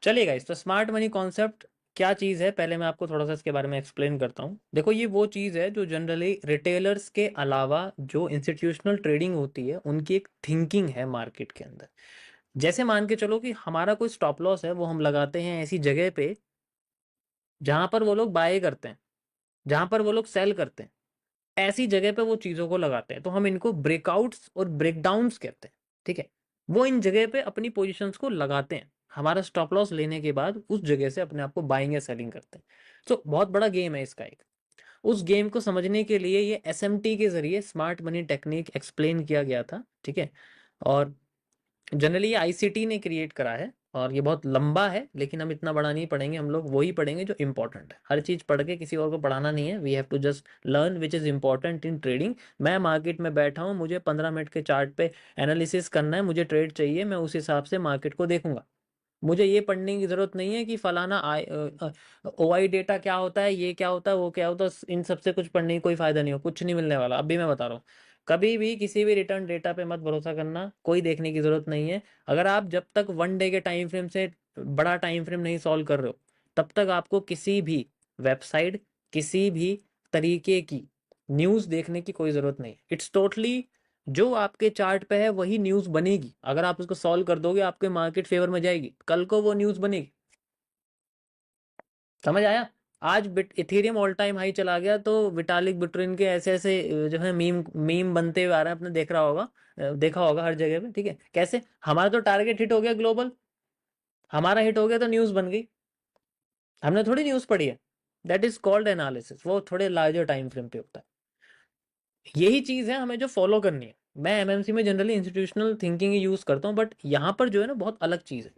चलिए गाइस, तो smart money concept क्या चीज़ है, पहले मैं आपको थोड़ा सा इसके बारे में एक्सप्लेन करता हूँ। देखो, ये वो चीज़ है जो जनरली रिटेलर्स के अलावा जो इंस्टीट्यूशनल ट्रेडिंग होती है उनकी एक थिंकिंग है मार्केट के अंदर। जैसे मान के चलो कि हमारा कोई स्टॉप लॉस है, वो हम लगाते हैं ऐसी जगह पे जहां पर वो लोग बाय करते हैं, जहां पर वो लोग सेल करते हैं, ऐसी जगह पे वो चीज़ों को लगाते हैं। तो हम इनको ब्रेकआउट्स और ब्रेकडाउन्स कहते हैं। ठीक है, वो इन जगह पे अपनी पोजीशंस को लगाते हैं, हमारा स्टॉप लॉस लेने के बाद उस जगह से अपने आप को बाइंग या सेलिंग करते हैं। तो बहुत बड़ा गेम है इसका एक। उस गेम को समझने के लिए ये एसएमटी के जरिए स्मार्ट मनी टेक्निक एक्सप्लेन किया गया था। ठीक है, और जनरली ये आईसीटी ने क्रिएट करा है और ये बहुत लंबा है, लेकिन हम इतना बड़ा नहीं पढ़ेंगे, हम लोग वही पढ़ेंगे जो इंपॉर्टेंट है। हर चीज पढ़ के किसी और को पढ़ाना नहीं है, we have to just learn which is important in trading. मैं मार्केट में बैठा हूँ, मुझे 15 मिनट के चार्ट पे एनालिसिस करना है, मुझे ट्रेड चाहिए, मैं उस हिसाब से मार्केट को देखूंगा। मुझे ये पढ़ने की जरूरत नहीं है कि फलाना ओआई डेटा क्या होता है, ये क्या होता है, वो क्या होता है। इन सबसे कुछ पढ़ने की कोई फायदा नहीं हो, कुछ नहीं मिलने वाला। अभी मैं बता रहा हूँ, कभी भी किसी भी रिटर्न डेटा पे मत भरोसा करना, कोई देखने की जरूरत नहीं है। अगर आप जब तक 1 डे के टाइम फ्रेम से बड़ा टाइम फ्रेम नहीं सॉल्व कर रहे हो, तब तक आपको किसी भी वेबसाइट, किसी भी तरीके की न्यूज़ देखने की कोई ज़रूरत नहीं। इट्स टोटली जो आपके चार्ट पे है वही न्यूज़ बनेगी। अगर आप उसको सॉल्व कर दोगे, आपके मार्केट फेवर में जाएगी, कल को वो न्यूज़ बनेगी। समझ आया? आज bit Ethereum all time high चला गया, तो विटालिक बुटेरिन के ऐसे ऐसे जो है मीम मीम बनते हुए आ रहे हैं, आपने देख रहा होगा, देखा होगा हर जगह पे। ठीक है, कैसे हमारा तो टारगेट हिट हो गया ग्लोबल, हमारा हिट हो गया तो न्यूज़ बन गई। हमने थोड़ी न्यूज़ पढ़ी है। दैट इज कॉल्ड एनालिसिस, वो थोड़े लार्जर टाइम फ्रेम पे होता है। यही चीज है हमें जो फॉलो करनी है। मैं एमएमसी में जनरली इंस्टीट्यूशनल थिंकिंग यूज करता हूँ, बट यहाँ पर जो है ना बहुत अलग चीज है।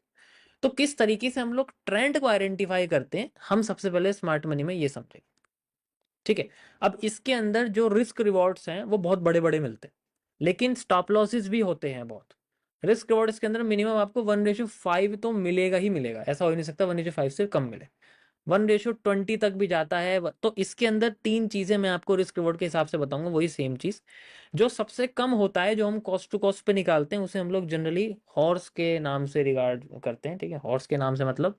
तो किस तरीके से हम लोग ट्रेंड को आइडेंटिफाई करते हैं, हम सबसे पहले स्मार्ट मनी में ये समझेंगे। ठीक है, अब इसके अंदर जो रिस्क रिवॉर्ड्स हैं वो बहुत बड़े बड़े मिलते हैं, लेकिन स्टॉप लॉसेस भी होते हैं बहुत। रिस्क रिवॉर्ड्स के अंदर मिनिमम आपको 1:5 तो मिलेगा ही मिलेगा, ऐसा हो ही नहीं सकता 1:5 से कम मिले। 1:20 तक भी जाता है। तो इसके अंदर तीन चीजें मैं आपको रिस्क रिवॉर्ड के हिसाब से बताऊंगा, वही सेम चीज। जो सबसे कम होता है, जो हम कॉस्ट टू कॉस्ट पे निकालते हैं, उसे हम लोग जनरली हॉर्स के नाम से रिगार्ड करते हैं। ठीक है, हॉर्स के नाम से मतलब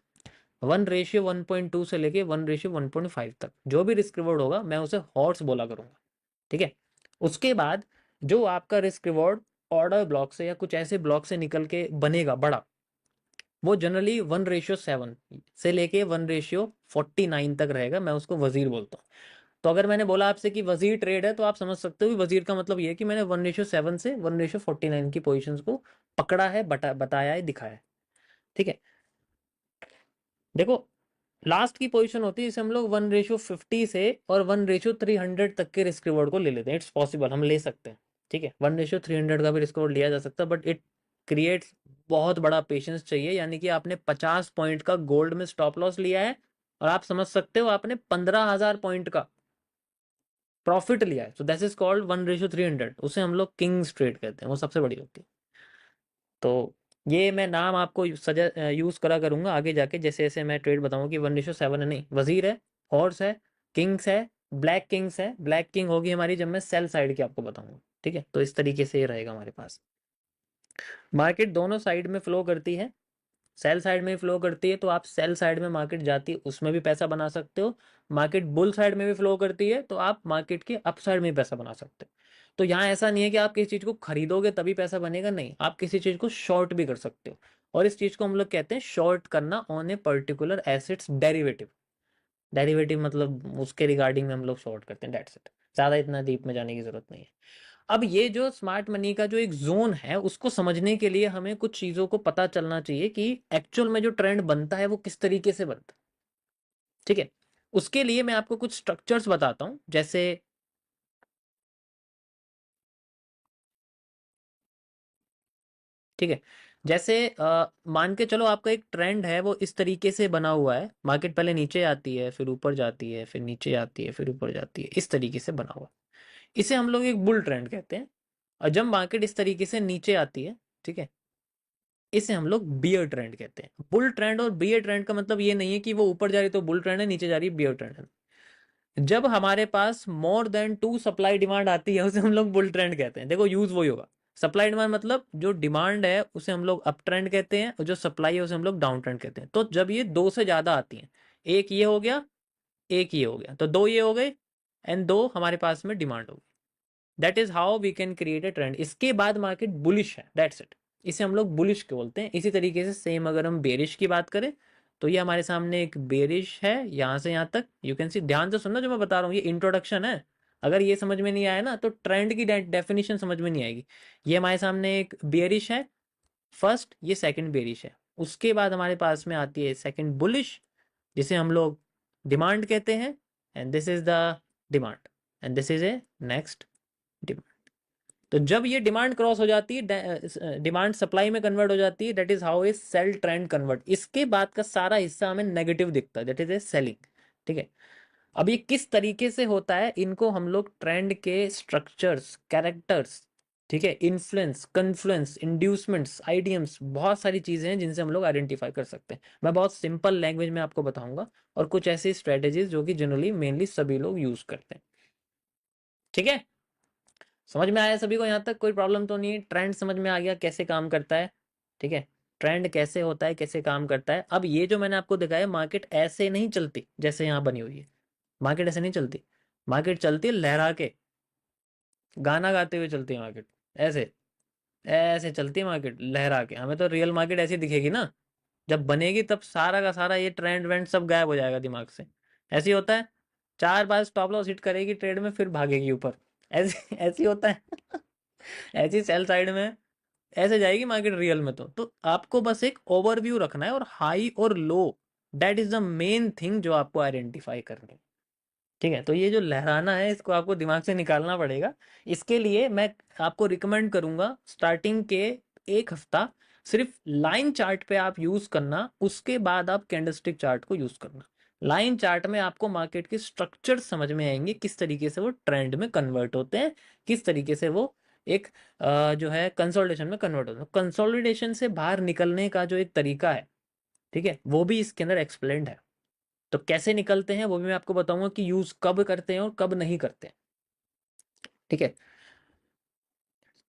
1:1.2 से लेके 1:1.5 तक जो भी रिस्क रिवॉर्ड होगा, मैं उसे हॉर्स बोला करूंगा। ठीक है, उसके बाद जो आपका रिस्क रिवॉर्ड ऑर्डर ब्लॉक से या कुछ ऐसे ब्लॉक से निकल के बनेगा बड़ा, वो जनरली 1:7 से लेके 1:49 तक रहेगा, मैं उसको वजीर बोलता हूँ। तो अगर मैंने बोला आपसे कि वजीर ट्रेड है, तो आप समझ सकते हो कि वजीर का मतलब ये है कि मैंने 1:7 से 1:49 की पोजीशंस को पकड़ा है, बताया है, दिखाया है। ठीक है, देखो, लास्ट की पोजीशन होती है जिसे हम लोग 1:50 से और 1:300 तक के रिस्क रिवॉर्ड को ले लेते हैं। इट्स पॉसिबल, हम ले सकते हैं। ठीक है, 1:300 का भी रिस्क रिवॉर्ड लिया जा सकता है, बट इट क्रिएट्स बहुत बड़ा पेशेंस चाहिए। यानी कि आपने 50 पॉइंट का गोल्ड में स्टॉप लॉस लिया है, और आप समझ सकते हो आपने 15,000 पॉइंट का प्रॉफिट लिया है। सो दिस इज कॉल्ड 1:300, उसे हम लोग किंग्स ट्रेड कहते हैं, वो सबसे बड़ी होती है। तो ये मैं नाम आपको यूज करा करूंगा आगे जाके, जैसे जैसे मैं ट्रेड बताऊंगा कि 1:7 है, नहीं, वजीर है, हॉर्स है, किंग्स है, ब्लैक किंग्स है। ब्लैक किंग होगी हमारी जब मैं सेल साइड की आपको बताऊंगा। ठीक है, तो इस तरीके से ये रहेगा हमारे पास। मार्केट दोनों साइड में फ्लो करती है, सेल साइड में फ्लो करती है, तो आप सेल साइड में मार्केट जाती है उसमें भी पैसा बना सकते हो। मार्केट बुल साइड में भी फ्लो करती है, तो आप मार्केट के अप साइड में भी पैसा बना सकते हो। तो यहाँ ऐसा नहीं है कि आप किसी चीज को खरीदोगे तभी पैसा बनेगा, नहीं, आप किसी चीज को शॉर्ट भी कर सकते हो। और इस चीज को हम लोग कहते हैं शॉर्ट करना on a particular assets derivative. Derivative मतलब उसके रिगार्डिंग में हम लोग शॉर्ट करते हैं, डेट्स इट। ज्यादा इतना डीप में जाने की जरूरत नहीं है। अब ये जो स्मार्ट मनी का जो एक जोन है, उसको समझने के लिए हमें कुछ चीजों को पता चलना चाहिए कि एक्चुअल में जो ट्रेंड बनता है वो किस तरीके से बनता है। ठीक है, उसके लिए मैं आपको कुछ स्ट्रक्चर्स बताता हूं। जैसे, ठीक है, जैसे मान के चलो आपका एक ट्रेंड है, वो इस तरीके से बना हुआ है, मार्केट पहले नीचे आती है, फिर ऊपर जाती है, फिर नीचे आती है, फिर ऊपर जाती है, इस तरीके से बना हुआ है। इसे हम लोग एक बुल ट्रेंड कहते हैं। और जब मार्केट इस तरीके से नीचे आती है, ठीक है, इसे हम लोग बियर ट्रेंड कहते हैं। बुल ट्रेंड और बियर ट्रेंड का मतलब ये नहीं है कि वो ऊपर जा रही तो बुल ट्रेंड है, नीचे जा रही है बियर ट्रेंड है। जब हमारे पास more than to supply demand आती है, उसे हम लोग बुल ट्रेंड कहते हैं। देखो, यूज वही होगा। सप्लाई डिमांड मतलब जो डिमांड है उसे हम लोग अप ट्रेंड कहते हैं और जो सप्लाई है उसे हम लोग डाउन ट्रेंड कहते हैं। तो जब ये दो से ज़्यादा आती हैं, एक ये हो गया, एक ये हो गया, तो दो ये हो गए एंड दो हमारे पास में डिमांड हो गई। That is how we can create a trend. इसके बाद मार्केट बुलिश है, दैट्स इट, इसे हम लोग बुलिश बोलते हैं। इसी तरीके से सेम अगर हम बेरिश की बात करें तो ये हमारे सामने एक बेरिश है, यहाँ से यहाँ तक यू कैन सी। ध्यान से सुनना जो मैं बता रहा हूँ, ये इंट्रोडक्शन है। अगर ये समझ में नहीं आया ना तो ट्रेंड की डेफिनेशन समझ में नहीं आएगी। ये हमारे सामने एक बेरिश है फर्स्ट, ये सेकंड बेरिश है। उसके बाद हमारे पास में आती है सेकंड बुलिश, जिसे हम लोग डिमांड कहते हैं, and this is the demand and this is A next demand. तो जब ये डिमांड क्रॉस हो जाती है, डिमांड सप्लाई में कन्वर्ट हो जाती है, that is how a sell trend convert. इसके बाद का सारा हिस्सा हमें नेगेटिव दिखता है, दैट इज ए सेलिंग। ठीक है, अब ये किस तरीके से होता है, इनको हम लोग ट्रेंड के स्ट्रक्चर्स, कैरेक्टर्स, ठीक है, इन्फ्लुएंस, कन्फ्लुएंस, इंड्यूसमेंट्स, आइडियम्स, बहुत सारी चीजें हैं जिनसे हम लोग आइडेंटिफाई कर सकते हैं। मैं बहुत सिंपल लैंग्वेज में आपको बताऊंगा और कुछ ऐसी स्ट्रेटेजीज जो कि जनरली मेनली सभी लोग यूज करते हैं। ठीक है, समझ में आया सभी को? यहाँ तक कोई प्रॉब्लम तो नहीं है? ट्रेंड समझ में आ गया कैसे काम करता है? ठीक है, ट्रेंड कैसे होता है, कैसे काम करता है। अब ये जो मैंने आपको दिखाया, मार्केट ऐसे नहीं चलती जैसे यहाँ बनी हुई है। मार्केट ऐसे नहीं चलती, मार्केट चलती है लहरा के, गाना गाते हुए चलती है मार्केट। ऐसे ऐसे चलती है मार्केट लहरा के। हमें तो रियल मार्केट ऐसी दिखेगी ना, जब बनेगी तब सारा का सारा ये ट्रेंड वेंड सब गायब हो जाएगा दिमाग से। ऐसे ही होता है, 4 बार स्टॉप लॉस हिट करेगी ट्रेड में, फिर भागेगी ऊपर। ऐसे ऐसे ही होता है। ऐसी सेल साइड में ऐसे जाएगी मार्केट रियल में। तो आपको बस एक ओवरव्यू रखना है, और हाई और low, that is the main thing जो आपको आइडेंटिफाई करनी है। ठीक है, तो ये जो लहराना है इसको आपको दिमाग से निकालना पड़ेगा। इसके लिए मैं आपको रिकमेंड करूंगा स्टार्टिंग के 1 हफ्ता सिर्फ लाइन चार्ट पे आप यूज करना, उसके बाद आप कैंडलस्टिक चार्ट को यूज करना। लाइन चार्ट में आपको मार्केट के स्ट्रक्चर समझ में आएंगे, किस तरीके से वो ट्रेंड में कन्वर्ट होते हैं, किस तरीके से वो एक जो है कंसोलिडेशन में कन्वर्ट होते हैं। कंसोलिडेशन से बाहर निकलने का जो एक तरीका है, ठीक है, वो भी इसके अंदर एक्सप्लेन्ड है। तो कैसे निकलते हैं वो भी मैं आपको बताऊंगा कि यूज कब करते हैं और कब नहीं करते हैं। ठीक है,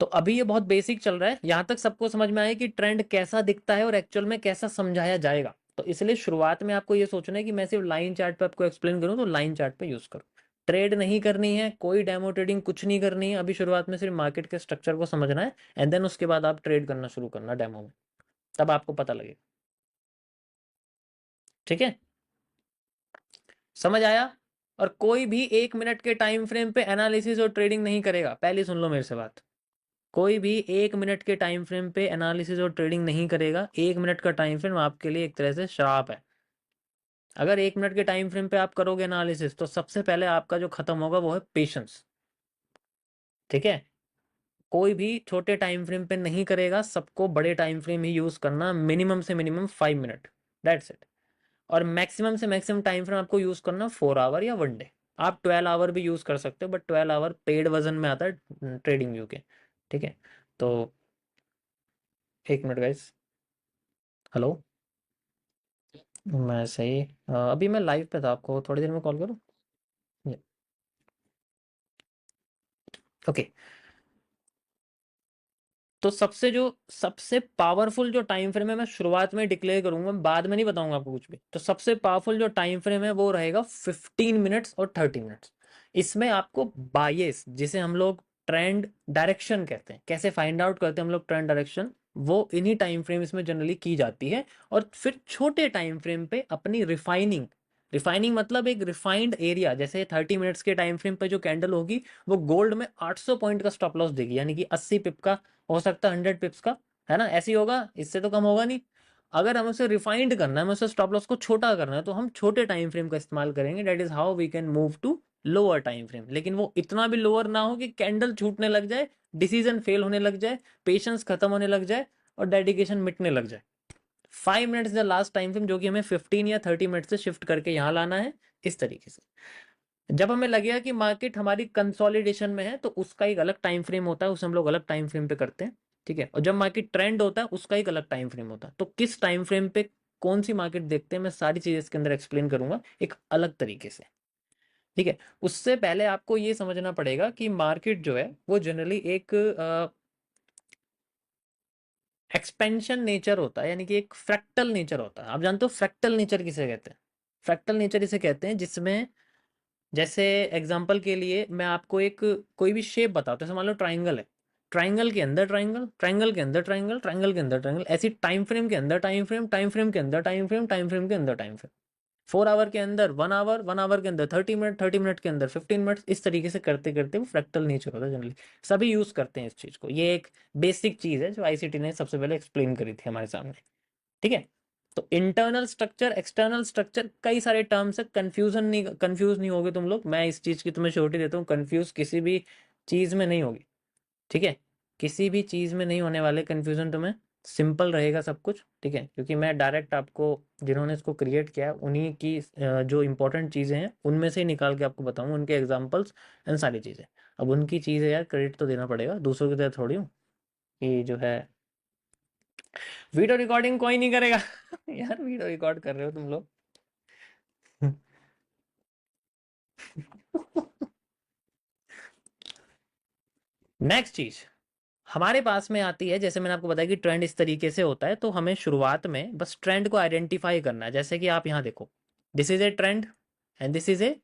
तो अभी ये बहुत बेसिक चल रहा है, यहां तक सबको समझ में आया कि ट्रेंड कैसा दिखता है और एक्चुअल में कैसा समझाया जाएगा। तो इसलिए शुरुआत में आपको ये सोचना है कि मैं सिर्फ लाइन चार्ट पे आपको एक्सप्लेन करूं, तो लाइन चार्ट पे यूज करूं। ट्रेड नहीं करनी है, कोई डेमो ट्रेडिंग कुछ नहीं करनी है। अभी शुरुआत में सिर्फ मार्केट के स्ट्रक्चर को समझना है, एंड देन उसके बाद आप ट्रेड करना शुरू करना डेमो में, तब आपको पता लगेगा। ठीक है, समझ आया? और कोई भी 1 मिनट के टाइम फ्रेम पे एनालिसिस और ट्रेडिंग नहीं करेगा, पहले सुन लो मेरे से बात। कोई भी 1 मिनट के टाइम फ्रेम पे एनालिसिस और ट्रेडिंग नहीं करेगा। 1 मिनट का टाइम फ्रेम आपके लिए एक तरह से श्राप है। अगर 1 मिनट के टाइम फ्रेम पे आप करोगे एनालिसिस, तो सबसे पहले आपका जो खत्म होगा वो है पेशेंस। ठीक है, कोई भी छोटे टाइम फ्रेम पे नहीं करेगा, सबको बड़े टाइम फ्रेम ही यूज करना, मिनिमम से मिनिमम 5 मिनट, दैट्स इट। और मैक्सिमम से मैक्सिमम टाइम फ्रेम आपको यूज करना 4 आवर या 1 डे। आप 12 आवर भी यूज कर सकते हो, बट 12 आवर पेड वर्जन में आता है ट्रेडिंग व्यू के। ठीक है, तो 1 मिनट गाइस। हेलो, मैं सही अभी मैं लाइव पे था, आपको थोड़ी देर में कॉल करूँ? ओके, तो सबसे पावरफुल जो टाइम फ्रेम है मैं शुरुआत में डिक्लेयर करूंगा, बाद में नहीं बताऊंगा आपको कुछ भी। तो सबसे पावरफुल जो टाइम फ्रेम है वो रहेगा 15 मिनट्स और 30 मिनट्स। इसमें आपको बायस, जिसे हम लोग ट्रेंड डायरेक्शन कहते हैं, कैसे फाइंड आउट करते हैं हम लोग ट्रेंड डायरेक्शन, वो इन्हीं टाइम फ्रेम में जनरली की जाती है। और फिर छोटे टाइम फ्रेम पे अपनी रिफाइनिंग, रिफाइनिंग मतलब एक रिफाइंड एरिया, जैसे 30 मिनट्स के टाइम फ्रेम पे जो कैंडल होगी वो गोल्ड में 800 पॉइंट का स्टॉप लॉस देगी, यानी कि 80 पिप का, हो सकता है 100 पिप्स का, है ना, ऐसे ही होगा, इससे तो कम होगा नहीं। अगर हमें उसे रिफाइंड करना है, हमें उसे स्टॉप लॉस को छोटा करना है, तो हम छोटे टाइम फ्रेम का इस्तेमाल करेंगे। That is how we can move to lower time frame. लेकिन वो इतना भी लोअर ना हो कि कैंडल छूटने लग जाए, डिसीजन फेल होने लग जाए, पेशेंस खत्म होने लग जाए और डेडिकेशन मिटने लग जाए। 5 minutes the last time frame, जो कि हमें 15 या 30 मिनट से शिफ्ट करके यहाँ लाना है, इस तरीके से। जब हमें लगेगा कि मार्केट हमारी कंसोलिडेशन में है, तो उसका एक अलग टाइम फ्रेम होता है, उसे हम लोग अलग टाइम फ्रेम पे करते हैं। ठीक है, और जब मार्केट ट्रेंड होता है उसका एक अलग टाइम फ्रेम होता है। तो किस टाइम फ्रेम पे कौन सी मार्केट देखते हैं, मैं सारी चीजें इसके अंदर एक्सप्लेन करूंगा एक अलग तरीके से। ठीक है, उससे पहले आपको ये समझना पड़ेगा कि मार्केट जो है वो जनरली एक एक्सपेंशन नेचर होता है, यानी कि एक फ्रैक्टल नेचर होता है। आप जानते हो फ्रैक्टल नेचर किसे कहते हैं? फ्रैक्टल नेचर इसे कहते हैं जिसमें, जैसे एग्जांपल के लिए मैं आपको एक कोई भी शेप बताता हूँ, जैसे मान लो ट्राइंगल है, ट्राइंगल के अंदर ट्राइंगल, ट्राइंगल के अंदर ट्राइंगल, ट्राइंगल के अंदर ट्राइंगल, ऐसी टाइम फ्रेम के अंदर टाइम फ्रेम, टाइम फ्रेम के अंदर टाइम फ्रेम, टाइम फ्रेम के अंदर टाइम फ्रेम, 4 आवर के अंदर 1 आवर, 1 आवर के अंदर 30 मिनट, 30 मिनट के अंदर 15 मिनट, इस तरीके से करते करते वो फ्रैक्टल नेचर होता है जनरली। सभी यूज करते हैं इस चीज को, ये एक बेसिक चीज है जो आईसीटी ने सबसे पहले एक्सप्लेन करी थी हमारे सामने, ठीक है। तो इंटरनल स्ट्रक्चर, एक्सटर्नल स्ट्रक्चर, कई सारे टर्म्स है, कंफ्यूज नहीं होगे तुम लोग, मैं इस चीज की तुम्हें श्योरिटी देता हूँ, कंफ्यूज किसी भी चीज में नहीं होगी, ठीक है। किसी भी चीज में नहीं होने वाले कंफ्यूजन तुम्हें, सिंपल रहेगा सब कुछ, ठीक है, क्योंकि मैं डायरेक्ट आपको, जिन्होंने इसको क्रिएट किया है उन्हीं की जो इंपॉर्टेंट चीजें हैं उनमें से ही निकाल के आपको बताऊंगा, उनके एग्जांपल्स एंड सारी चीजें। अब उनकी चीजें यार क्रेडिट तो देना पड़ेगा, दूसरों की तरह थोड़ी हूँ कि जो है वीडियो रिकॉर्डिंग कोई नहीं करेगा। यार वीडियो रिकॉर्ड कर रहे हो तुम लोग। नेक्स्ट चीज हमारे पास में आती है, जैसे मैंने आपको बताया कि ट्रेंड इस तरीके से होता है, तो हमें शुरुआत में बस ट्रेंड को आइडेंटिफाई करना है। जैसे कि आप यहाँ देखो, this is a trend and this is a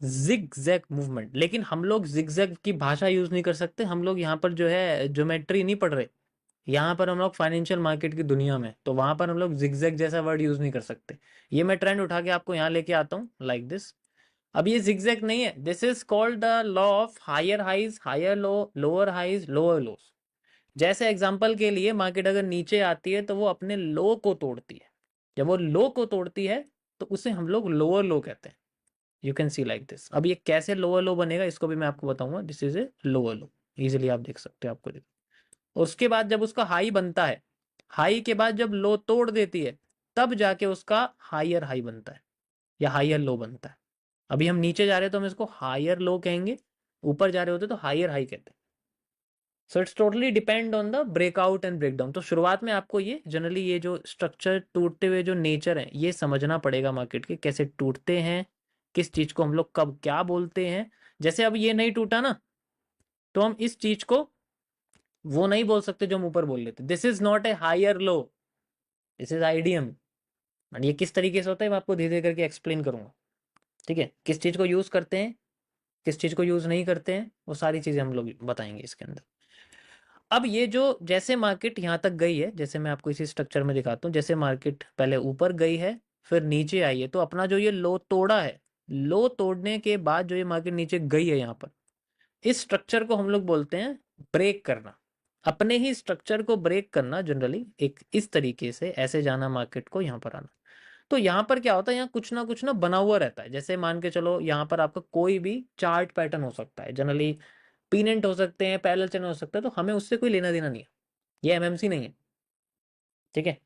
zig zag movement, लेकिन हम लोग जिग जैग की भाषा यूज नहीं कर सकते, हम लोग यहाँ पर जो है ज्योमेट्री नहीं पढ़ रहे, यहाँ पर हम लोग फाइनेंशियल मार्केट की दुनिया में, तो वहां पर हम लोग जिगजैग जैसा वर्ड यूज नहीं कर सकते। ये मैं ट्रेंड उठा के आपको यहाँ लेके आता हूँ लाइक दिस। अब ये जिगजैग नहीं है, this is called the law of higher highs higher low, lower highs lower lows. जैसे एग्जांपल के लिए मार्केट अगर नीचे आती है तो वो अपने लो को तोड़ती है, जब वो लो को तोड़ती है तो उसे हम लोग लोअर लो कहते हैं। You can see like this. अब ये कैसे लोअर लो बनेगा इसको भी मैं आपको बताऊंगा, this is a lower low, easily आप देख सकते हो, आपको उसके बाद जब उसका हाई बनता है, हाई के बाद जब लो तोड़ देती है, तब जाके उसका हायर हाई बनता है या हायर लो बनता है। अभी हम नीचे जा रहे हैं तो हम इसको हायर लो कहेंगे, ऊपर जा रहे होते तो हायर हाई कहते हैं। So it's totally depend on the breakout and breakdown. तो शुरुआत में आपको ये जनरली ये जो स्ट्रक्चर टूटते हुए जो नेचर है ये समझना पड़ेगा मार्केट के, कैसे टूटते हैं, किस चीज को हम लोग कब क्या बोलते हैं। जैसे अब ये नहीं टूटा ना, तो हम इस चीज को वो नहीं बोल सकते जो हम ऊपर बोल लेते, this is not a higher low, this is IDM. ये किस तरीके से होता है मैं आपको धीरे धीरे करके एक्सप्लेन करूंगा, ठीक है। किस चीज को यूज करते हैं, किस चीज को यूज नहीं करते हैं, वो सारी चीजें हम लोग बताएंगे इसके अंदर। अब ये जो जैसे मार्केट यहाँ तक गई है, जैसे मैं आपको इसी स्ट्रक्चर में दिखाता हूँ, जैसे मार्केट पहले ऊपर गई है फिर नीचे आई है, तो अपना जो ये लो तोड़ा है, लो तोड़ने के बाद जो ये मार्केट नीचे गई है यहाँ पर, इस स्ट्रक्चर को हम लोग बोलते हैं ब्रेक करना। अपने ही स्ट्रक्चर को ब्रेक करना, जनरली एक इस तरीके से ऐसे जाना मार्केट को यहाँ पर आना। तो यहाँ पर क्या होता है, यहाँ कुछ ना बना हुआ रहता है। जैसे मान के चलो यहाँ पर आपका कोई भी चार्ट पैटर्न हो सकता है, जनरली पीनेंट हो सकते हैं, पैरेलल चैनल हो सकता है, तो हमें उससे कोई लेना देना नहीं है, ये एमएमसी नहीं है, ठीक है,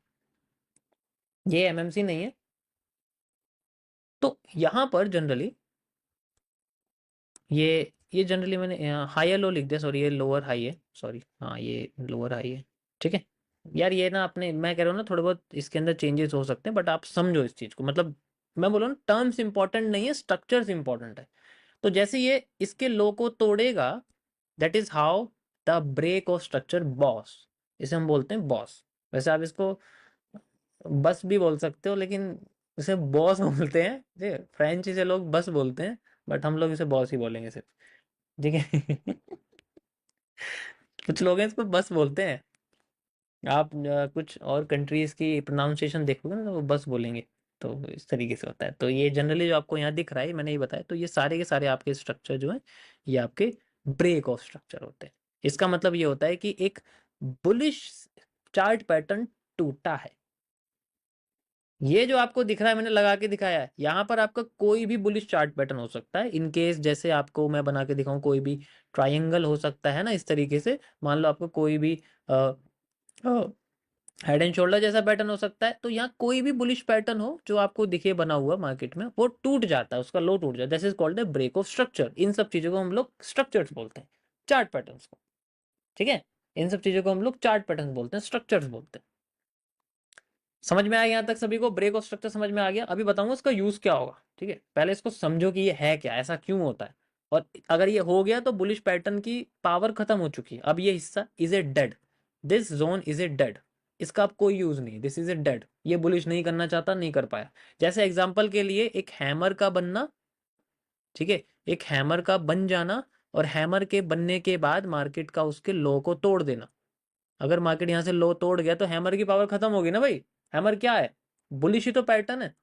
ये एमएमसी नहीं है। तो यहाँ पर जनरली ये जनरली मैंने हायर लो लिख दिया, सॉरी ये लोअर हाई है, सॉरी हाँ ये लोअर हाई है, ठीक है। यार ये ना अपने, मैं कह रहा हूँ ना थोड़े बहुत इसके अंदर चेंजेस हो सकते हैं, बट आप समझो इस चीज को, मतलब मैं बोला ना टर्म्स इंपॉर्टेंट नहीं है, स्ट्रक्चर्स इंपॉर्टेंट है। तो जैसे ये इसके लो को तोड़ेगा, that is how the break of structure boss, इसे हम बोलते हैं बॉस। वैसे आप इसको बस भी बोल सकते हो, लेकिन इसे बॉस बोलते हैं जी, फ्रेंच से लोग बस बोलते हैं, बट हम लोग इसे बॉस ही बोलेंगे सिर्फ, ठीक है। कुछ लोग हैं इसको बस बोलते हैं, आप कुछ और कंट्रीज की प्रोनाउंसिएशन देखोगे ना तो वो बस बोलेंगे। तो इस तरीके से होता है। तो ये जनरली जो आपको यहाँ दिख रहा है, मैंने ये बताया, तो ये सारे के सारे आपके स्ट्रक्चर जो है ये आपके ब्रेक ऑफ स्ट्रक्चर होते हैं। इसका मतलब ये होता है कि एक बुलिश चार्ट पैटर्न टूटा है। ये जो आपको दिख रहा है मैंने लगा के दिखाया है, यहाँ पर आपका कोई भी बुलिश चार्ट पैटर्न हो सकता है। इन केस जैसे आपको मैं बना के दिखाऊं, कोई भी ट्रायंगल हो सकता है ना इस तरीके से, मान लो आपको कोई भी हेड एंड शोल्डर जैसा पैटर्न हो सकता है। तो यहाँ कोई भी बुलिश पैटर्न हो जो आपको दिखे बना हुआ मार्केट में, वो टूट जाता है, उसका लो टूट जाता है, this is called break of structure. इन सब चीजों को हम लोग स्ट्रक्चर्स बोलते हैं, चार्ट पैटर्न्स को, ठीक है। इन सब चीजों को हम लोग चार्ट पैटर्न बोलते हैं, स्ट्रक्चर्स बोलते हैं। समझ में आया यहाँ तक सभी को? ब्रेक ऑफ स्ट्रक्चर समझ में आ गया? अभी बताऊंगा इसका यूज क्या होगा, ठीक है। पहले इसको समझो कि ये है क्या, ऐसा क्यों होता है, और अगर ये हो गया तो बुलिश पैटर्न की पावर खत्म हो चुकी है, अब ये हिस्सा is a dead, this zone is a dead, इसका अब कोई यूज नहीं, दिस इज ए डेड, ये बुलिश नहीं करना चाहता, नहीं कर पाया। जैसे एग्जांपल के लिए एक हैमर का बनना, ठीक है, एक हैमर का बन जाना और हैमर के बनने के बाद मार्केट का उसके लो को तोड़ देना। अगर मार्केट यहां से लो तोड़ गया तो हैमर की पावर खत्म होगी ना भाई। हैमर क्या है, बुलिश ही तो पैटर्न है।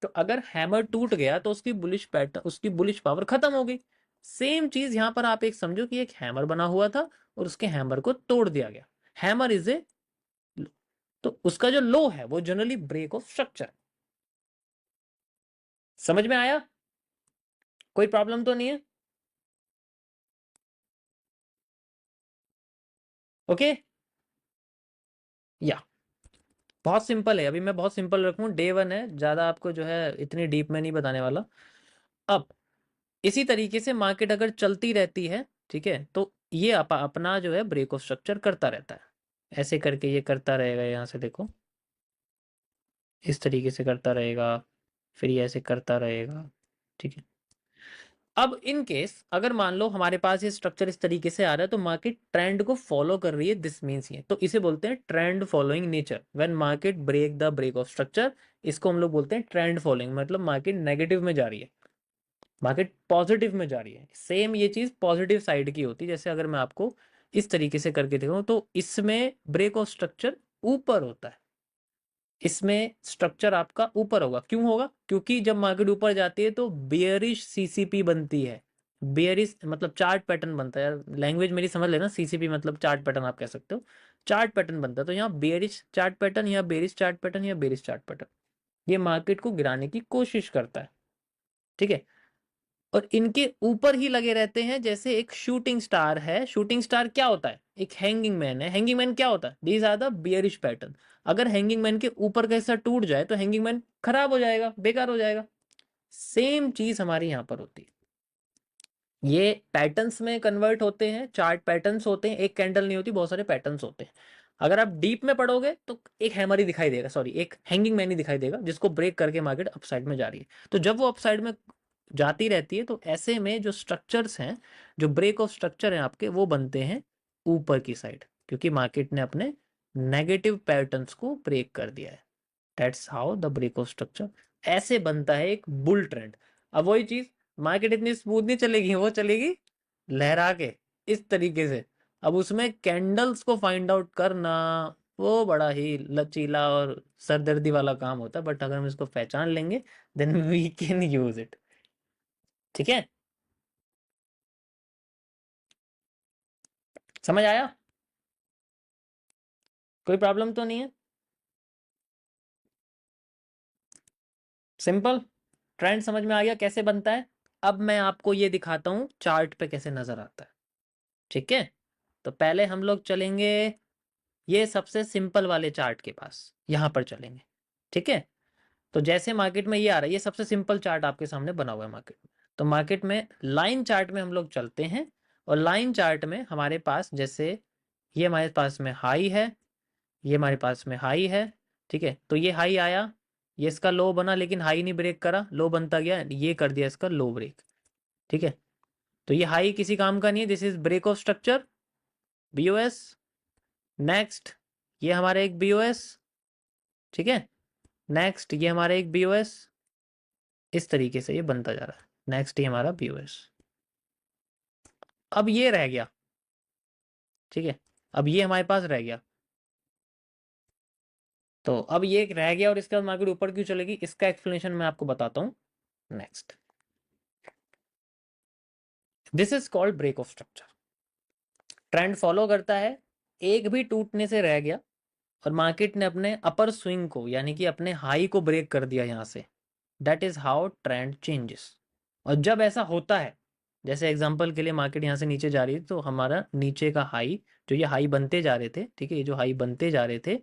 तो अगर हैमर टूट गया तो उसकी बुलिश पैटर्न, उसकी बुलिश पावर खत्म हो गई। सेम चीज यहां पर आप एक समझो कि एक हैमर बना हुआ था और उसके हैमर को तोड़ दिया गया। हैमर इज ए, तो उसका जो लो है वो जनरली ब्रेक ऑफ स्ट्रक्चर। समझ में आया, कोई प्रॉब्लम तो नहीं है? ओके, या बहुत सिंपल है। अभी मैं बहुत सिंपल रखूं, डे वन है, ज्यादा आपको जो है इतनी डीप में नहीं बताने वाला। अब इसी तरीके से मार्केट अगर चलती रहती है, ठीक है, तो ये अपना जो है ब्रेक ऑफ स्ट्रक्चर करता रहता है। ऐसे करके ये करता रहेगा, यहाँ से देखो इस तरीके से करता रहेगा, फिर ये ऐसे करता रहेगा, ठीक है। अब इन केस अगर मान लो हमारे पास ये स्ट्रक्चर इस तरीके से आ रहा है तो मार्केट ट्रेंड को फॉलो कर रही है, दिस मीन्स ये, तो इसे बोलते हैं trend following nature. When market break the break of structure, इसको हम लोग बोलते हैं ट्रेंड फॉलोइंग, मतलब मार्केट नेगेटिव में जा रही है, मार्केट पॉजिटिव में जा रही है। सेम ये चीज पॉजिटिव साइड की होती है। जैसे अगर मैं आपको इस तरीके से करके दिखाऊं तो इसमें ब्रेक ऑफ स्ट्रक्चर ऊपर होता है, इसमें स्ट्रक्चर आपका ऊपर होगा। क्यों होगा? क्योंकि जब मार्केट ऊपर जाती है तो बेयरिश सीसीपी बनती है। बेयरिश मतलब चार्ट पैटर्न बनता है, यार लैंग्वेज मेरी समझ लेना, सीसीपी मतलब चार्ट पैटर्न आप कह सकते हो। चार्ट पैटर्न बनता है, तो यहाँ बेयरिश चार्ट पैटर्न या बेरिश चार्ट पैटर्न या बेरिश चार्ट पैटर्न, ये मार्केट को गिराने की कोशिश करता है, ठीक है। और इनके ऊपर ही लगे रहते हैं। जैसे एक शूटिंग स्टार है, शूटिंग स्टार क्या होता है? एक हैंगिंग मैन है। हैंगिंग मैन क्या होता है? These are the bearish pattern. अगर हैंगिंग मैन के ऊपर का हिस्सा टूट जाए तो हैंगिंग मैन खराब हो जाएगा, बेकार हो जाएगा। सेम चीज हमारी यहां पर होती है। ये पैटर्न्स में कन्वर्ट होते हैं, चार्ट पैटर्न्स होते हैं, एक कैंडल नहीं होती, बहुत सारे पैटर्न्स होते हैं। अगर आप डीप में पढ़ोगे तो एक हैमर ही दिखाई देगा, सॉरी एक हैंगिंग मैन ही दिखाई देगा, जिसको ब्रेक करके मार्केट अपसाइड में जा रही है। तो जब वो अपसाइड में जाती रहती है तो ऐसे में जो स्ट्रक्चर्स हैं, जो ब्रेक ऑफ स्ट्रक्चर हैं आपके, वो बनते हैं ऊपर की साइड, क्योंकि मार्केट ने अपने नेगेटिव पैटर्न्स को ब्रेक कर दिया है। That's how the break of structure, ऐसे बनता है एक बुल ट्रेंड। अब वही चीज, मार्केट इतनी स्मूथ नहीं चलेगी, वो चलेगी लहरा के इस तरीके से। अब उसमें कैंडल्स को फाइंड आउट करना वो बड़ा ही लचीला और सरदर्दी वाला काम होता है, बट अगर हम इसको पहचान लेंगे then we can use it, ठीक है। समझ आया, कोई प्रॉब्लम तो नहीं है? सिंपल, ट्रेंड समझ में आ गया कैसे बनता है। अब मैं आपको ये दिखाता हूं चार्ट पे कैसे नजर आता है, ठीक है। तो पहले हम लोग चलेंगे ये सबसे सिंपल वाले चार्ट के पास, यहां पर चलेंगे, ठीक है। तो जैसे मार्केट में ये आ रहा है, ये सबसे सिंपल चार्ट आपके सामने बना हुआ है मार्केट में। तो मार्केट में लाइन चार्ट में हम लोग चलते हैं, और लाइन चार्ट में हमारे पास जैसे ये हमारे पास में हाई है, ये हमारे पास में हाई है, ठीक है। तो ये हाई आया, ये इसका लो बना, लेकिन हाई नहीं ब्रेक करा, लो बनता गया, ये कर दिया इसका लो ब्रेक, ठीक है। तो ये हाई किसी काम का नहीं है, this is break of structure, BOS. Next ये हमारा एक बीओएस, ठीक है। नेक्स्ट ये हमारा एक बीओएस, इस तरीके से ये बनता जा रहा है। नेक्स्ट ये हमारा बीओएस। अब ये रह गया, ठीक है, अब ये हमारे पास रह गया। तो अब ये रह गया और इसके बाद मार्केट ऊपर क्यों चलेगी, इसका एक्सप्लेनेशन मैं आपको बताता हूं next. This is called break of structure. Trend follow करता है, एक भी टूटने से रह गया और मार्केट ने अपने अपर स्विंग को यानी कि अपने हाई को ब्रेक कर दिया यहां से। That is how trend changes. और जब ऐसा होता है, जैसे एग्जांपल के लिए मार्केट यहाँ से नीचे जा रही है तो हमारा नीचे का हाई, जो ये हाई बनते जा रहे थे, ठीक है, ये जो हाई बनते जा रहे थे,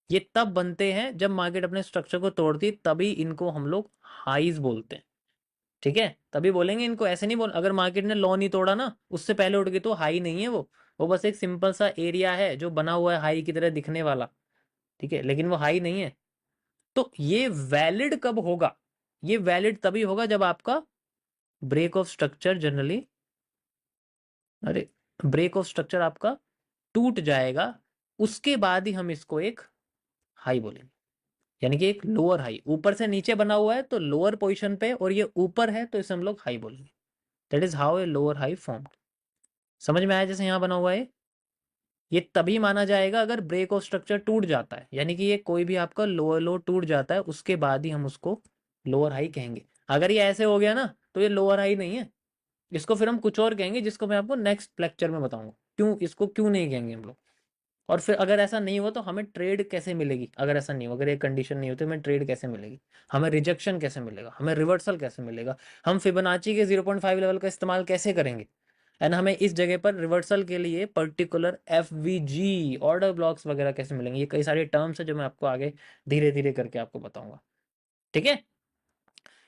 ये तब बनते हैं जब मार्केट अपने स्ट्रक्चर को तोड़ती है, तभी इनको हम लोग हाईज बोलते हैं, ठीक है। तभी बोलेंगे इनको, ऐसे नहीं बोल, अगर मार्केट ने लो नहीं तोड़ा ना उससे पहले उठ गई तो हाई नहीं है वो बस एक सिंपल सा एरिया है जो बना हुआ है हाई की तरह दिखने वाला, ठीक है, लेकिन वो हाई नहीं है। तो ये वैलिड कब होगा? ये वैलिड तभी होगा जब आपका ब्रेक ऑफ स्ट्रक्चर जनरली, अरे ब्रेक ऑफ स्ट्रक्चर आपका टूट जाएगा, उसके बाद ही हम इसको एक हाई बोलेंगे, यानी कि एक लोअर हाई। ऊपर से नीचे बना हुआ है तो लोअर पोजीशन पे, और ये ऊपर है तो इसे हम लोग हाई बोलेंगे। That is how a lower high formed. समझ में आया? जैसे यहाँ बना हुआ है, ये तभी माना जाएगा अगर ब्रेक ऑफ स्ट्रक्चर टूट जाता है, यानी कि ये कोई भी आपका लोअर लो टूट जाता है, उसके बाद ही हम उसको लोअर हाई कहेंगे। अगर ये ऐसे हो गया ना तो ये लोअर हाई नहीं है, इसको फिर हम कुछ और कहेंगे, जिसको मैं आपको नेक्स्ट लेक्चर में बताऊंगा क्यों इसको क्यों नहीं कहेंगे हम लोग। और फिर अगर ऐसा नहीं हुआ तो हमें ट्रेड कैसे मिलेगी? अगर ऐसा नहीं हो, अगर ये कंडीशन नहीं होती, हमें ट्रेड कैसे मिलेगी? हमें रिजेक्शन कैसे मिलेगा? हमें रिवर्सल कैसे मिलेगा? हम फिबोनाची के 0.5 लेवल का इस्तेमाल कैसे करेंगे? एंड हमें इस जगह पर रिवर्सल के लिए पर्टिकुलर एफवीजी ऑर्डर ब्लॉक्स वगैरह कैसे मिलेंगे? ये कई सारे टर्म्स है जो मैं आपको आगे धीरे धीरे करके आपको बताऊंगा। ठीक है?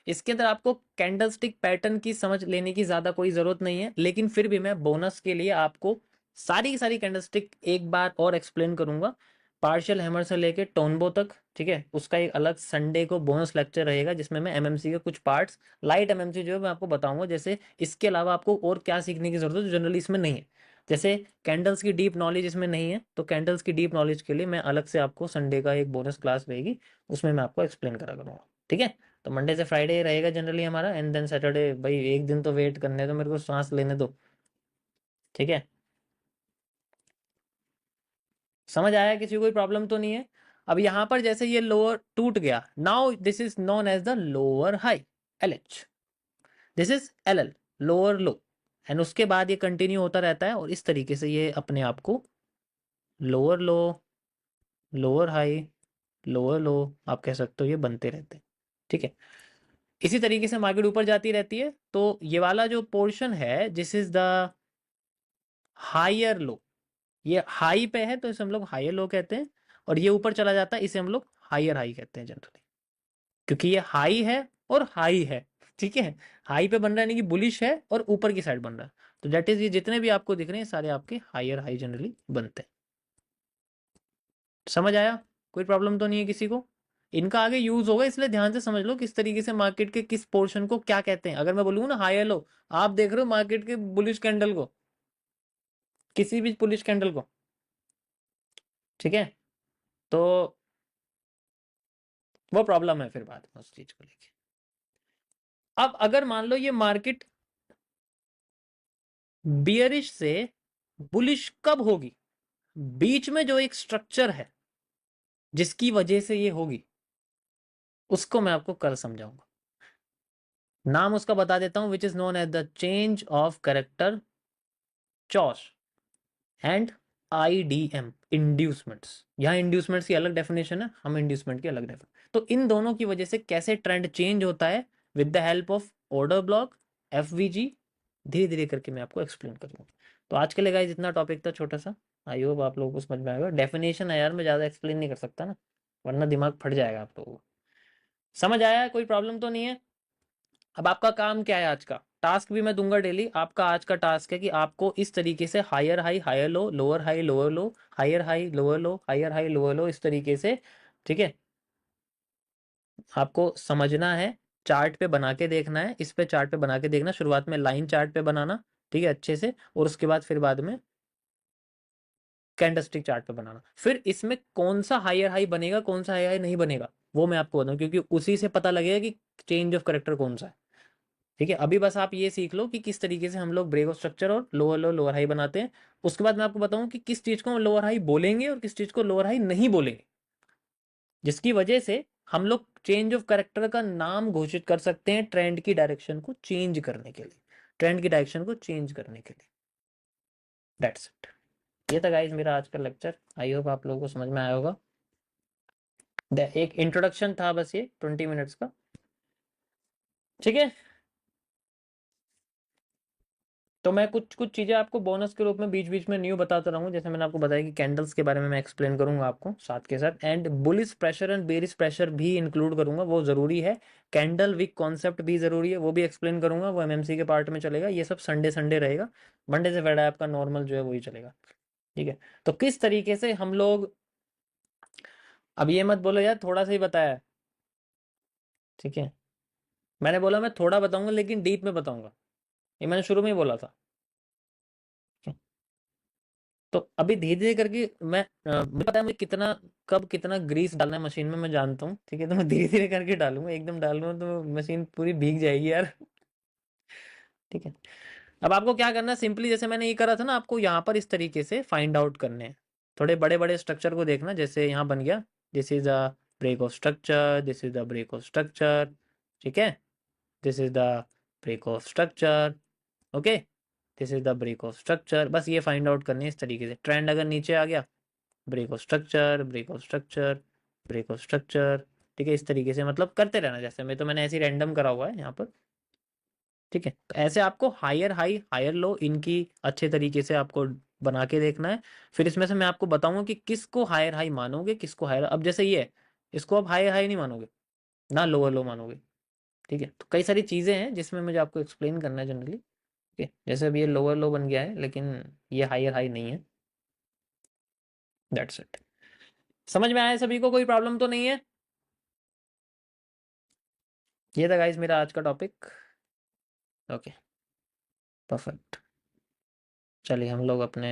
इसके अंदर आपको कैंडलस्टिक पैटर्न की समझ लेने की ज़्यादा कोई ज़रूरत नहीं है, लेकिन फिर भी मैं बोनस के लिए आपको सारी की सारी कैंडलस्टिक एक बार और एक्सप्लेन करूंगा, पार्शियल हैमर से लेके टोनबो तक। ठीक है? उसका एक अलग संडे को बोनस लेक्चर रहेगा, जिसमें मैं एमएमसी के कुछ पार्ट्स, लाइट एमएमसी जो है मैं आपको बताऊंगा। जैसे इसके अलावा आपको और क्या सीखने की जरूरत है जो जनरली इसमें नहीं है। जैसे कैंडल्स की डीप नॉलेज इसमें नहीं है, तो कैंडल्स की डीप नॉलेज के लिए मैं अलग से आपको संडे का एक बोनस क्लास रहेगी, उसमें मैं आपको एक्सप्लेन करा करूँगा। ठीक है? तो मंडे से फ्राइडे रहेगा जनरली हमारा, एंड देन सैटरडे। भाई एक दिन तो वेट करने दो, मेरे को सांस लेने दो। ठीक है? समझ आया? किसी को कोई प्रॉब्लम तो नहीं है? अब यहां पर जैसे ये लोअर टूट गया, now this is known as the lower high, L H. This is L L, lower low. And उसके बाद ये कंटिन्यू होता रहता है, और इस तरीके से ये अपने आप को लोअर लो, लोअर हाई, लोअर लो, आप कह सकते हो, ये बनते रहते हैं। ठीक है? इसी तरीके से मार्केट ऊपर जाती रहती है। तो ये वाला जो पोर्शन है, this is the higher low. ये हाई पे है तो इसे हम लोग हायर लो कहते हैं, और ये ऊपर चला जाता है, इसे हम लोग हायर हाई कहते हैं जनरली, क्योंकि ये हाई है और हाई है। ठीक है? हाई पे बन रहा है, यानी कि बुलिश है, और ऊपर की साइड बन रहा है। तो दैट इज, ये जितने भी आपको दिख रहे हैं सारे आपके हायर हाई जनरली बनते हैं। समझ आया? कोई प्रॉब्लम तो नहीं है किसी को? इनका आगे यूज होगा, इसलिए ध्यान से समझ लो किस तरीके से मार्केट के किस पोर्शन को क्या कहते हैं। अगर मैं बोलूंगा ना हायर लो, आप देख रहे हो मार्केट के बुलिश कैंडल को, किसी भी बुलिश कैंडल को। ठीक है? तो वो प्रॉब्लम है फिर बाद में उस चीज को लेके। अब अगर मान लो ये मार्केट बियरिश से बुलिश कब होगी? बीच में जो एक स्ट्रक्चर है जिसकी वजह से ये होगी, उसको मैं आपको कल समझाऊंगा। नाम उसका बता देता हूं, which is known as the change of character, CHoCH, and IDM, inducements. यहाँ इंड्यूसमेंट्स की अलग डेफिनेशन है, हम इंड्यूसमेंट की अलग डेफिनेशन। तो इन दोनों की वजह से कैसे ट्रेंड चेंज होता है with the help of order block, FVG, धीरे धीरे करके मैं आपको एक्सप्लेन करूंगा। तो आज के लिए गाइस इतना टॉपिक था छोटा सा, आई होप आप लोगों को समझ में आएगा। डेफिनेशन है यार, मैं ज़्यादा एक्सप्लेन नहीं कर सकता ना, वरना दिमाग फट जाएगा आप लोगों को। समझ आया? कोई प्रॉब्लम तो नहीं है? अब आपका काम क्या है? आज का टास्क भी मैं दूंगा डेली। आपका आज का टास्क है कि आपको इस तरीके से higher high, higher low, lower high, lower low, higher high, lower low, higher high, lower low, इस तरीके से, ठीक है, आपको समझना है। चार्ट पे बना के देखना है, इस पे चार्ट पे बना के देखना, शुरुआत में लाइन चार्ट पे बनाना, ठीक है, अच्छे से, और उसके बाद फिर बाद में कैंडलस्टिक चार्ट पे बनाना। फिर इसमें कौन सा हायर हाई बनेगा, कौन सा हायर हाई नहीं बनेगा, वो मैं आपको बताऊं, क्योंकि उसी से पता लगेगा कि चेंज ऑफ करेक्टर कौन सा है। ठीक है? अभी बस आप ये सीख लो कि किस तरीके से हम लोग ब्रेक ऑफ स्ट्रक्चर और लोअर लो, लोअर हाई बनाते हैं। उसके बाद मैं आपको बताऊं कि किस चीज को हम लोअर हाई बोलेंगे और किस चीज को लोअर हाई नहीं बोलेंगे, जिसकी वजह से हम लोग चेंज ऑफ करेक्टर का नाम घोषित कर सकते हैं ट्रेंड की डायरेक्शन को चेंज करने के लिए, ट्रेंड की डायरेक्शन को चेंज करने के लिए। That's it. ये था गाइस मेरा आज का लेक्चर, आई होप आप लोगों को समझ में आया होगा। एक इंट्रोडक्शन था बस, ये 20 मिनट्स का। ठीक है? तो मैं कुछ कुछ चीज़ें आपको बोनस के रूप में बीच बीच में न्यू बताता रहूँ। जैसे मैंने आपको बताया कि कैंडल्स के बारे में मैं एक्सप्लेन करूंगा आपको साथ के साथ, and bullish pressure and bearish pressure भी इंक्लूड करूंगा, वो ज़रूरी है। कैंडल विक कॉन्सेप्ट भी ज़रूरी है, वो भी एक्सप्लेन करूंगा, वो एमएमसी के पार्ट में चलेगा। ये सब संडे संडे रहेगा, मंडे से फ्राइडे आपका नॉर्मल जो है वही चलेगा। ठीक है? तो किस तरीके से हम लोग, अब ये मत बोलो यार थोड़ा सा ही बताया है। ठीक है? मैंने बोला मैं थोड़ा बताऊंगा लेकिन डीप में बताऊंगा, ये मैंने शुरू में ही बोला था। तो अभी धीरे-धीरे करके मुझे पता है मुझे कब कितना ग्रीस डालना है मशीन में, मैं जानता हूँ, ठीक है? तो मैं धीरे-धीरे करके डालूँगा, एकदम डालूँगा तो मशीन पूरी भीग जाएगी यार, ठीक है? अब आपको क्या करना है, सिंपली जैसे मैंने ये करा था ना, आपको यहाँ पर इस तरीके से फाइंड आउट करने हैं। थोड़े बड़े-बड़े स्ट्रक्चर को देखना, जैसे यहाँ बन गया, this is a break of structure, this is the break of structure, ठीक है? This is the break of structure, okay? This is the break of structure, बस ये फाइंड आउट करनी है इस तरीके से। ट्रेंड अगर नीचे आ गया, break of structure, break of structure, break of structure, ठीक है? इस तरीके से मतलब करते रहना, जैसे मैंने ऐसे ही रैंडम करा हुआ है यहाँ पर, ठीक है? तो ऐसे आपको हायर हाई हायर लो इनकी अच्छे तरीके से आपको बना के देखना है। फिर इसमें से मैं आपको बताऊंगा कि किसको हायर हाई मानोगे, किसको हायर, अब जैसे ये है, इसको आप हायर हाई नहीं मानोगे, ना लोअर लो मानोगे, ठीक है? तो कई सारी चीजें हैं जिसमें मुझे आपको एक्सप्लेन करना है जनरली, ठीक है? जैसे अब ये लोअर लो बन गया है, लेकिन ये हायर हाई नहीं है, दैट्स इट। समझ में आया सभी को, कोई प्रॉब्लम तो नहीं है? ये था गाइस मेरा आज का टॉपिक, ओके, परफेक्ट। चलिए हम लोग अपने